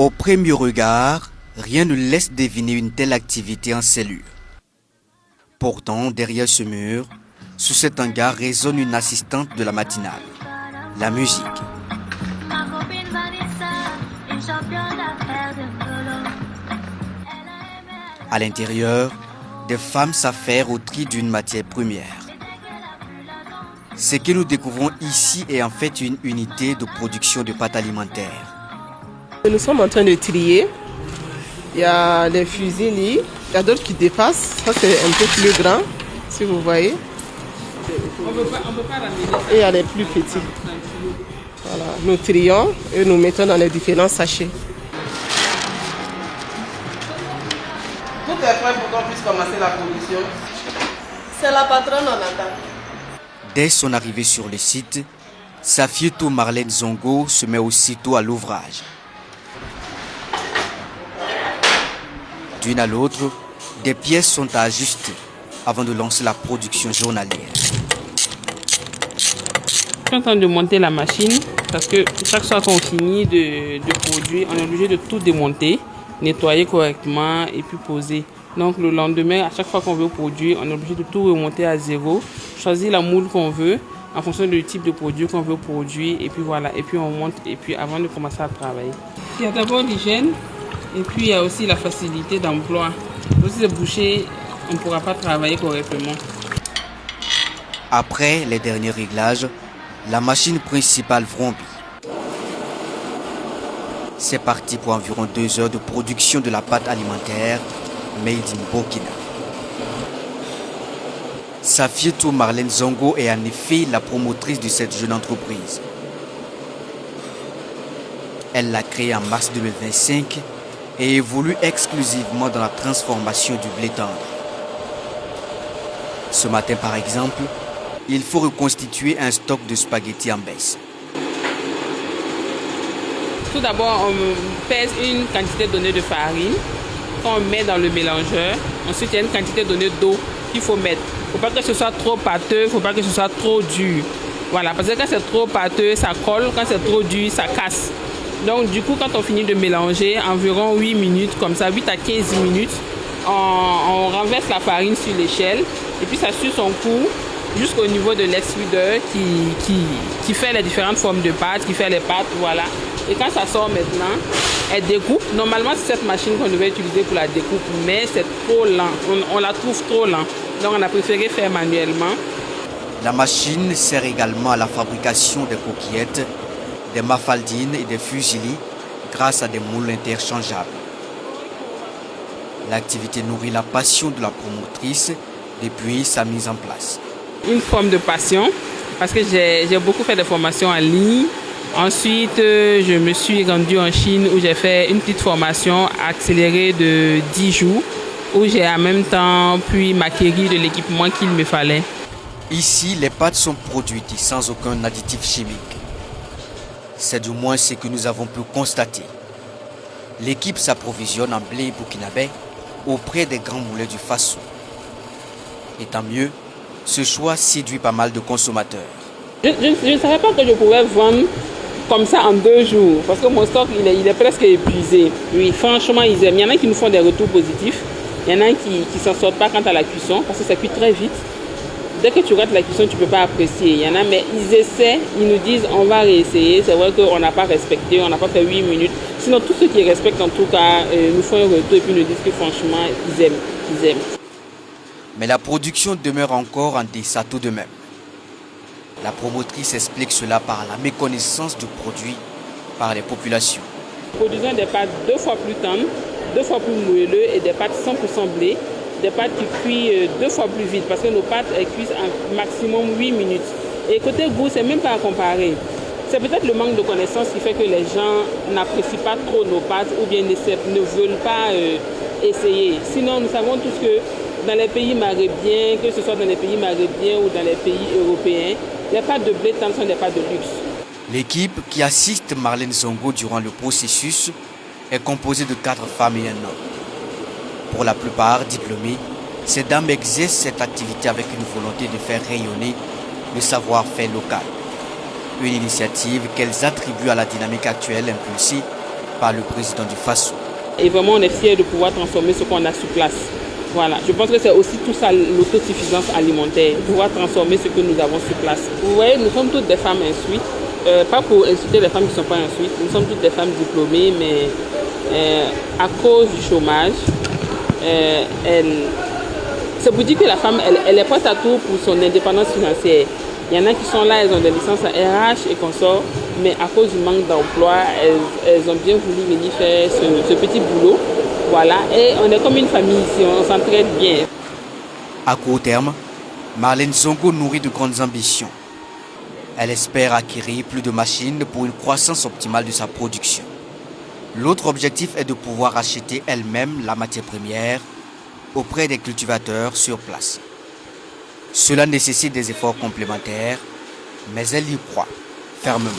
Au premier regard, rien ne laisse deviner une telle activité en cellule. Pourtant, derrière ce mur, sous cet hangar résonne une assistante de la matinale, la musique. À l'intérieur, des femmes s'affairent au tri d'une matière première. Ce que nous découvrons ici est en fait une unité de production de pâtes alimentaires. Nous sommes en train de trier. Il y a des fusils, il y a d'autres qui dépassent. Ça, c'est un peu plus grand, si vous voyez. On peut pas ramener ça. Et il y a les plus petits. Voilà. Nous trions et nous mettons dans les différents sachets. Tout est prêt pour qu'on puisse commencer la production. C'est la patronne, on attend. Dès son arrivée sur le site, Safietou Marlène Zongo se met aussitôt à l'ouvrage. D'une à l'autre, des pièces sont à ajuster avant de lancer la production journalière. Je suis en train de monter la machine parce que chaque fois qu'on finit de produire, on est obligé de tout démonter, nettoyer correctement et puis poser. Donc le lendemain, à chaque fois qu'on veut produire, on est obligé de tout remonter à zéro, choisir la moule qu'on veut en fonction du type de produit qu'on veut produire et puis voilà, et puis on monte et puis avant de commencer à travailler. Il y a d'abord l'hygiène et puis il y a aussi la facilité d'emploi. Si c'est bouché, on ne pourra pas travailler correctement. Après les derniers réglages, la machine principale vrombit. C'est parti pour environ 2 heures de production de la pâte alimentaire made in Burkina. Safietou Marlène Zongo est en effet la promotrice de cette jeune entreprise. Elle l'a créée en mars 2025 et évolue exclusivement dans la transformation du blé tendre. Ce matin par exemple, il faut reconstituer un stock de spaghettis en baisse. Tout d'abord, on pèse une quantité donnée de farine qu'on met dans le mélangeur. Ensuite, il y a une quantité donnée d'eau qu'il faut mettre. Il ne faut pas que ce soit trop pâteux, il ne faut pas que ce soit trop dur. Voilà, parce que quand c'est trop pâteux, ça colle. Quand c'est trop dur, ça casse. Donc, du coup, quand on finit de mélanger, environ 8 minutes, comme ça, 8 à 15 minutes, on renverse la farine sur l'échelle et puis ça suit son cours jusqu'au niveau de l'extrudeur qui fait les différentes formes de pâtes, qui fait les pâtes, voilà. Et quand ça sort maintenant, elle découpe. Normalement, c'est cette machine qu'on devait utiliser pour la découpe, mais c'est trop lent. On la trouve trop lent. Donc, on a préféré faire manuellement. La machine sert également à la fabrication des coquillettes, des mafaldines et des fusilis grâce à des moules interchangeables. L'activité nourrit la passion de la promotrice depuis sa mise en place. Une forme de passion, parce que j'ai beaucoup fait des formations en ligne. Ensuite, je me suis rendue en Chine où j'ai fait une petite formation accélérée de 10 jours, où j'ai en même temps pu m'acquérir de l'équipement qu'il me fallait. Ici, les pâtes sont produites sans aucun additif chimique. C'est du moins ce que nous avons pu constater. L'équipe s'approvisionne en blé burkinabé auprès des grands moulins du Faso. Et tant mieux, ce choix séduit pas mal de consommateurs. Je ne savais pas que je pouvais vendre comme ça en 2 jours, parce que mon stock il est presque épuisé. Oui, franchement, ils aiment. Il y en a qui nous font des retours positifs. Il y en a qui ne s'en sortent pas quant à la cuisson, parce que ça cuit très vite. Dès que tu rates la cuisson, tu ne peux pas apprécier. Il y en a, mais ils essaient, ils nous disent on va réessayer. C'est vrai qu'on n'a pas respecté, on n'a pas fait 8 minutes. Sinon, tous ceux qui respectent en tout cas nous font un retour et puis nous disent que franchement, ils aiment. Mais la production demeure encore en deçà tout de même. La promotrice explique cela par la méconnaissance du produit par les populations. Nous produisons des pâtes 2 fois plus tendres, 2 fois plus moelleux et des pâtes 100% blé. Des pâtes qui cuisent 2 fois plus vite parce que nos pâtes cuisent en maximum 8 minutes. Et côté goût, c'est même pas à comparer. C'est peut-être le manque de connaissances qui fait que les gens n'apprécient pas trop nos pâtes ou bien ne veulent pas essayer. Sinon, nous savons tous que dans les pays maghrébiens, que ce soit dans les pays maghrébiens ou dans les pays européens, les pâtes de blé tendre sont des pâtes de luxe. L'équipe qui assiste Marlène Zongo durant le processus est composée de 4 femmes et un homme. Pour la plupart diplômés, ces dames exercent cette activité avec une volonté de faire rayonner le savoir-faire local. Une initiative qu'elles attribuent à la dynamique actuelle impulsée par le président du Faso. Et vraiment, on est fiers de pouvoir transformer ce qu'on a sur place. Voilà, je pense que c'est aussi tout ça, l'autosuffisance alimentaire, pouvoir transformer ce que nous avons sur place. Vous voyez, nous sommes toutes des femmes instruites, pas pour insulter les femmes qui ne sont pas instruites, nous sommes toutes des femmes diplômées, mais à cause du chômage, c'est pour dire que la femme, elle est prête à tout pour son indépendance financière. Il y en a qui sont là, elles ont des licences à RH et consorts, mais à cause du manque d'emploi, elles ont bien voulu venir faire ce petit boulot. Voilà, et on est comme une famille ici, on s'entraide bien. À court terme, Marlène Zongo nourrit de grandes ambitions. Elle espère acquérir plus de machines pour une croissance optimale de sa production. L'autre objectif est de pouvoir acheter elle-même la matière première auprès des cultivateurs sur place. Cela nécessite des efforts complémentaires, mais elle y croit fermement.